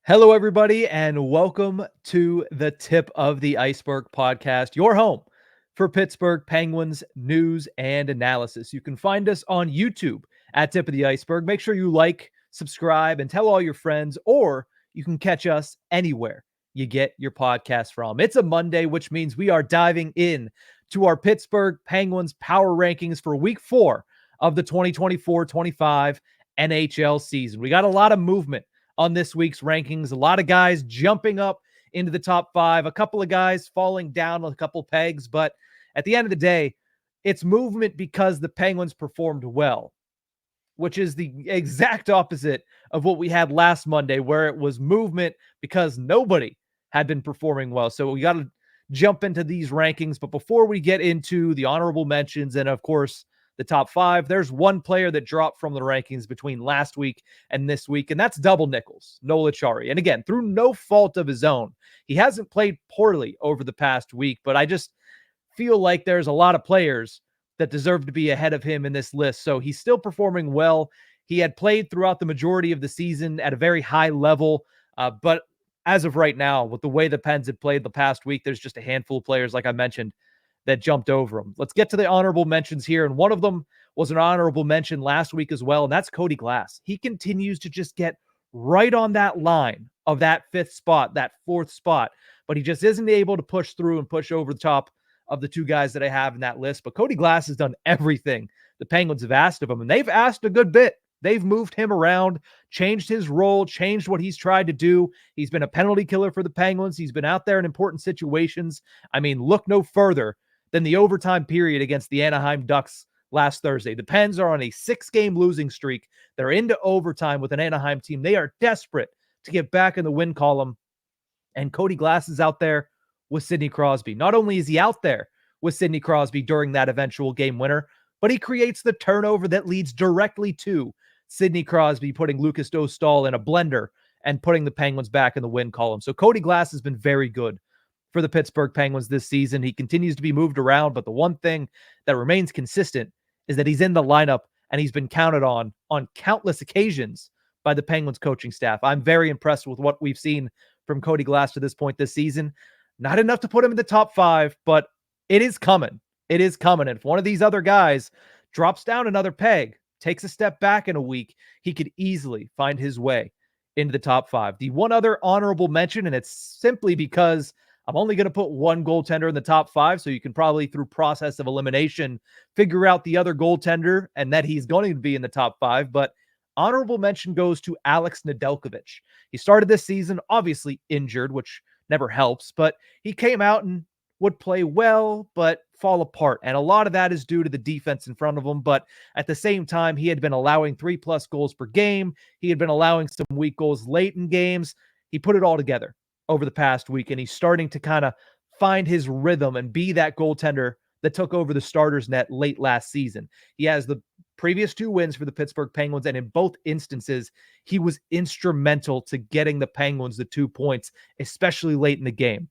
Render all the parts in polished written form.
Hello, everybody, and welcome to the Tip of the Ice-Burgh podcast, your home for Pittsburgh Penguins news and analysis. You can find us on YouTube at Tip of the Ice-Burgh. Make sure you like, subscribe, and tell all your friends, or you can catch us anywhere you get your podcast from. It's a Monday, which means we are diving in to our Pittsburgh Penguins Power Rankings for Week 4 of the 2024-25 NHL season. We got a lot of movement on this week's rankings. A lot of guys jumping up into the top 5, a couple of guys falling down a couple pegs, but at the end of the day, it's movement because the Penguins performed well, which is the exact opposite of what we had last Monday, where it was movement because nobody had been performing well. So we got to jump into these rankings. But before we get into the honorable mentions and, of course, the top 5, there's one player that dropped from the rankings between last week and this week, and that's double nickels, Noel Jarry. And again, through no fault of his own, he hasn't played poorly over the past week, but I just feel like there's a lot of players that deserve to be ahead of him in this list. So he's still performing well. He had played throughout the majority of the season at a very high level, but as of right now, with the way the Pens had played the past week, there's just a handful of players, like I mentioned, that jumped over him. Let's get to the honorable mentions here. And one of them was an honorable mention last week as well, and that's Cody Glass. He continues to just get right on that line of that 5th spot, that 4th spot, but he just isn't able to push through and push over the top of the 2 guys that I have in that list. But Cody Glass has done everything the Penguins have asked of him, and they've asked a good bit. They've moved him around, changed his role, changed what he's tried to do. He's been a penalty killer for the Penguins. He's been out there in important situations. I mean, look no further than the overtime period against the Anaheim Ducks last Thursday. The Pens are on a 6-game losing streak. They're into overtime with an Anaheim team. They are desperate to get back in the win column. And Cody Glass is out there with Sidney Crosby. Not only is he out there with Sidney Crosby during that eventual game winner, but he creates the turnover that leads directly to Sidney Crosby putting Lucas Dostal in a blender and putting the Penguins back in the win column. So Cody Glass has been very good for the Pittsburgh Penguins this season. He continues to be moved around, but the one thing that remains consistent is that he's in the lineup and he's been counted on countless occasions by the Penguins coaching staff. I'm very impressed with what we've seen from Cody Glass to this point this season. Not enough to put him in the top 5, but it is coming. It is coming. And if one of these other guys drops down another peg, takes a step back in a week, he could easily find his way into the top 5. The one other honorable mention, and it's simply because I'm only going to put one goaltender in the top 5, so you can probably, through process of elimination, figure out the other goaltender and that he's going to be in the top 5. But honorable mention goes to Alex Nedeljkovic. He started this season, obviously injured, which never helps, but he came out and would play well, but fall apart. And a lot of that is due to the defense in front of him. But at the same time, he had been allowing 3+ goals per game. He had been allowing some weak goals late in games. He put it all together over the past week, and he's starting to kind of find his rhythm and be that goaltender that took over the starter's net late last season. He has the previous 2 wins for the Pittsburgh Penguins, and in both instances, he was instrumental to getting the Penguins the 2 points, especially late in the game.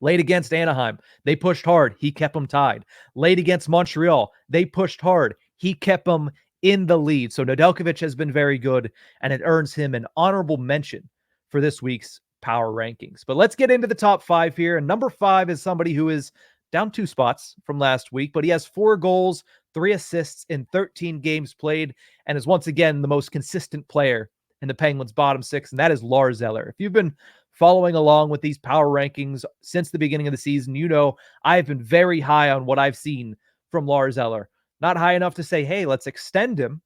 Late against Anaheim, they pushed hard. He kept them tied. Late against Montreal, they pushed hard. He kept them in the lead. So Nedeljkovic has been very good, and it earns him an honorable mention for this week's power rankings. But let's get into the top 5 here. And number 5 is somebody who is down 2 spots from last week, but he has 4 goals, 3 assists in 13 games played, and is once again the most consistent player in the Penguins' bottom 6, and that is Lars Eller. If you've been following along with these power rankings since the beginning of the season, you know I've been very high on what I've seen from Lars Eller. Not high enough to say, hey, let's extend him.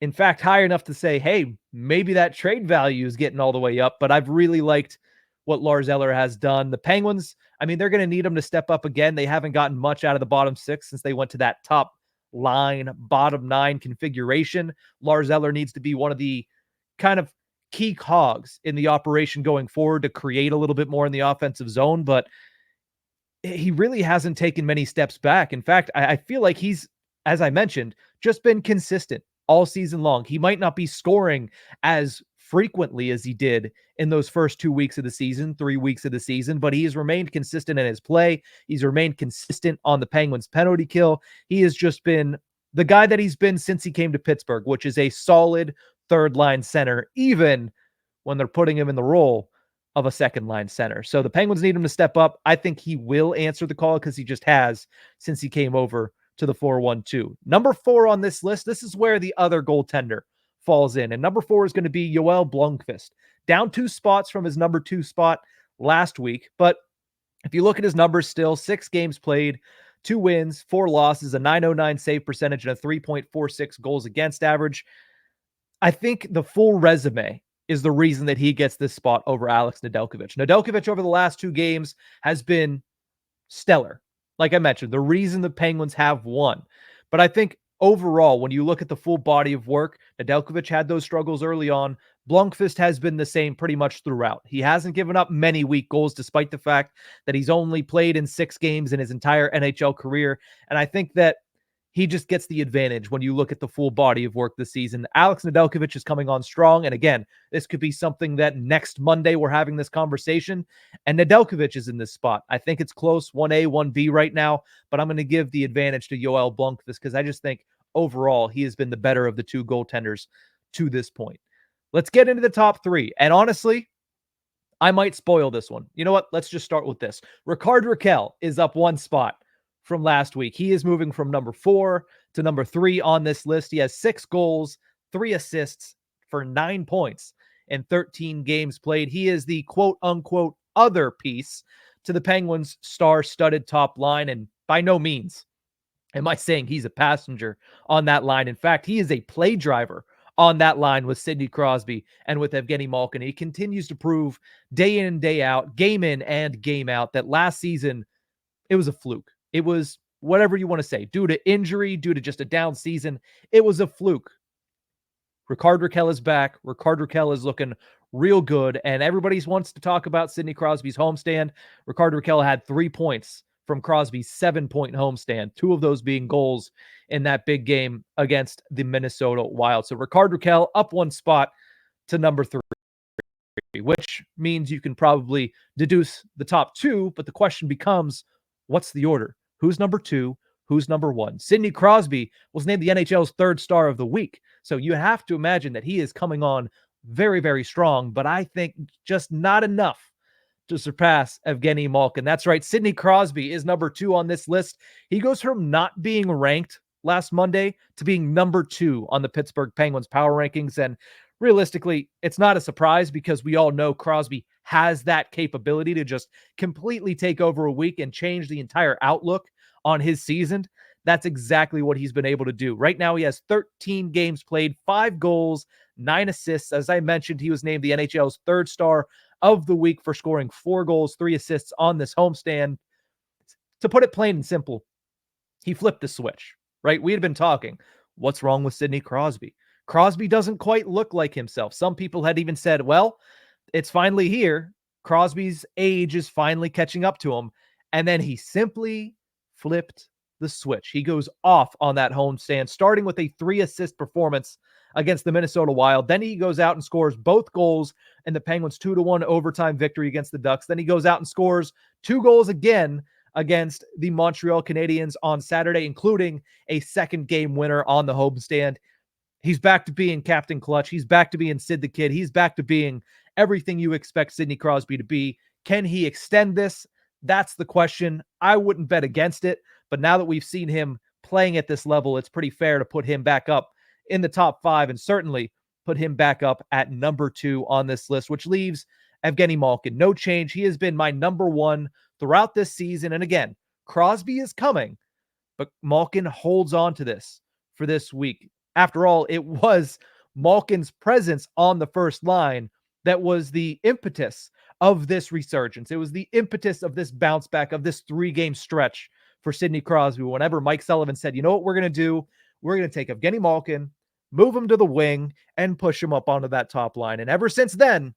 In fact, high enough to say, hey, maybe that trade value is getting all the way up, but I've really liked what Lars Eller has done. The Penguins, I mean, they're going to need him to step up again. They haven't gotten much out of the bottom 6 since they went to that top line, bottom 9 configuration. Lars Eller needs to be one of the kind of key cogs in the operation going forward to create a little bit more in the offensive zone, but he really hasn't taken many steps back. In fact, I feel like he's, as I mentioned, just been consistent all season long. He might not be scoring as frequently as he did in those first 2 weeks of the season, 3 weeks of the season, but he has remained consistent in his play. He's remained consistent on the Penguins penalty kill. He has just been the guy that he's been since he came to Pittsburgh, which is a solid third line center, even when they're putting him in the role of a second-line center. So the Penguins need him to step up. I think he will answer the call because he just has since he came over to the 4-1-2. Number 4 on this list, this is where the other goaltender falls in. And number 4 is going to be Blomqvist. Down 2 spots from his number 2 spot last week. But if you look at his numbers still, 6 games played, 2 wins, 4 losses, a .909 save percentage, and a 3.46 goals against average. I think the full resume is the reason that he gets this spot over Alex Nedeljkovic. Nedeljkovic over the last 2 games has been stellar. Like I mentioned, the reason the Penguins have won. But I think overall, when you look at the full body of work, Nedeljkovic had those struggles early on. Blomqvist has been the same pretty much throughout. He hasn't given up many weak goals, despite the fact that he's only played in 6 games in his entire NHL career. And I think that he just gets the advantage when you look at the full body of work this season. Alex Nedeljkovic is coming on strong. And again, this could be something that next Monday we're having this conversation. And Nedeljkovic is in this spot. I think it's close, 1A, 1B right now. But I'm going to give the advantage to Blomqvist because I just think overall he has been the better of the 2 goaltenders to this point. Let's get into the top 3. And honestly, I might spoil this one. You know what? Let's just start with this. Rickard Rakell is up 1 spot from last week. He is moving from number 4 to number 3 on this list. He has 6 goals, 3 assists for 9 points in 13 games played. He is the quote-unquote other piece to the Penguins' star-studded top line, and by no means am I saying he's a passenger on that line. In fact, he is a play driver on that line with Sidney Crosby and with Evgeni Malkin. He continues to prove day in and day out, game in and game out, that last season it was a fluke. It was whatever you want to say, due to injury, due to just a down season. It was a fluke. Rickard Rakell is back. Rickard Rakell is looking real good, and everybody wants to talk about Sidney Crosby's homestand. Rickard Rakell had 3 points from Crosby's 7-point homestand, 2 of those being goals in that big game against the Minnesota Wild. So Rickard Rakell up 1 spot to number 3, which means you can probably deduce the top 2, but the question becomes, what's the order? Who's number 2? Who's number 1? Sidney Crosby was named the NHL's 3rd star of the week. So you have to imagine that he is coming on very, very strong, but I think just not enough to surpass Evgeni Malkin. That's right. Sidney Crosby is number 2 on this list. He goes from not being ranked last Monday to being number 2 on the Pittsburgh Penguins Power Rankings. And realistically, it's not a surprise because we all know Crosby has that capability to just completely take over a week and change the entire outlook on his season. That's exactly what he's been able to do. Right now, he has 13 games played, 5 goals, 9 assists. As I mentioned, he was named the NHL's 3rd star of the week for scoring 4 goals, 3 assists on this homestand. To put it plain and simple, he flipped the switch, right? We had been talking, what's wrong with Sidney Crosby? Crosby doesn't quite look like himself. Some people had even said, well, it's finally here. Crosby's age is finally catching up to him. And then he simply flipped the switch. He goes off on that homestand, starting with a 3-assist performance against the Minnesota Wild. Then he goes out and scores both goals in the Penguins' 2-1 overtime victory against the Ducks. Then he goes out and scores 2 goals again against the Montreal Canadiens on Saturday, including a 2nd game winner on the homestand. He's back to being Captain Clutch. He's back to being Sid the Kid. He's back to being everything you expect Sidney Crosby to be. Can he extend this? That's the question. I wouldn't bet against it, but now that we've seen him playing at this level, it's pretty fair to put him back up in the top 5 and certainly put him back up at number 2 on this list, which leaves Evgeni Malkin. No change. He has been my number 1 throughout this season. And again, Crosby is coming, but Malkin holds on to this for this week. After all, it was Malkin's presence on the first line that was the impetus of this resurgence. It was the impetus of this bounce back, of this 3-game stretch for Sidney Crosby. Whenever Mike Sullivan said, you know what we're going to do? We're going to take Evgeni Malkin, move him to the wing, and push him up onto that top line. And ever since then,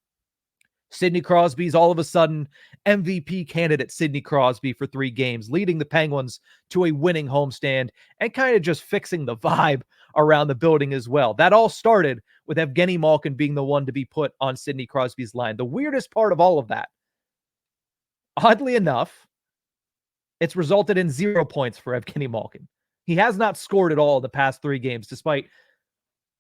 Sidney Crosby's all of a sudden MVP candidate Sidney Crosby for 3 games, leading the Penguins to a winning homestand and kind of just fixing the vibe around the building as well. That all started with Evgeni Malkin being the one to be put on Sidney Crosby's line. The weirdest part of all of that, oddly enough, it's resulted in 0 points for Evgeni Malkin. He has not scored at all in the past 3 games, despite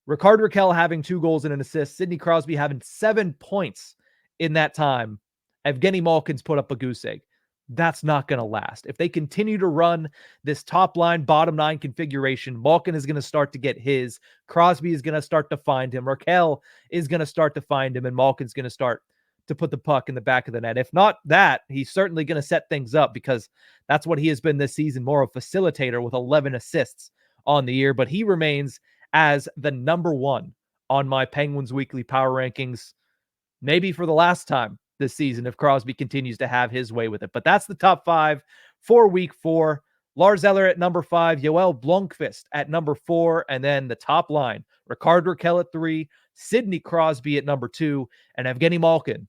Rickard Rakell having 2 goals and an assist. Sidney Crosby having 7 points in that time. Evgeni Malkin's put up a goose egg. That's not going to last. If they continue to run this top line, bottom 9 configuration, Malkin is going to start to get his. Crosby is going to start to find him. Rakell is going to start to find him, and Malkin's going to start to put the puck in the back of the net. If not that, he's certainly going to set things up, because that's what he has been this season, more of a facilitator with 11 assists on the year. But he remains as the number 1 on my Penguins Weekly Power Rankings, maybe for the last time this season if Crosby continues to have his way with it. But that's the top 5 for week 4. Lars Eller at number 5, Yoel Blomqvist at number 4, and then the top line, Rickard Rakell at 3, Sidney Crosby at number 2, and Evgeni Malkin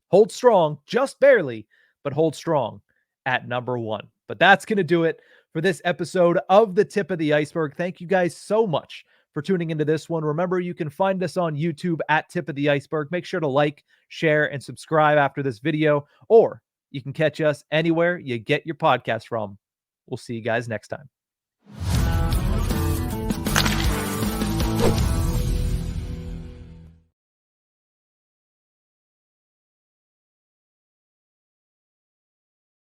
hold strong, just barely, but hold strong at number 1. But that's going to do it for this episode of the Tip of the Ice-Burgh. Thank you guys so much for tuning into this one. Remember, you can find us on YouTube at Tip of the Ice-Burgh. Make sure to like, share, and subscribe after this video, or you can catch us anywhere you get your podcast from. We'll see you guys next time.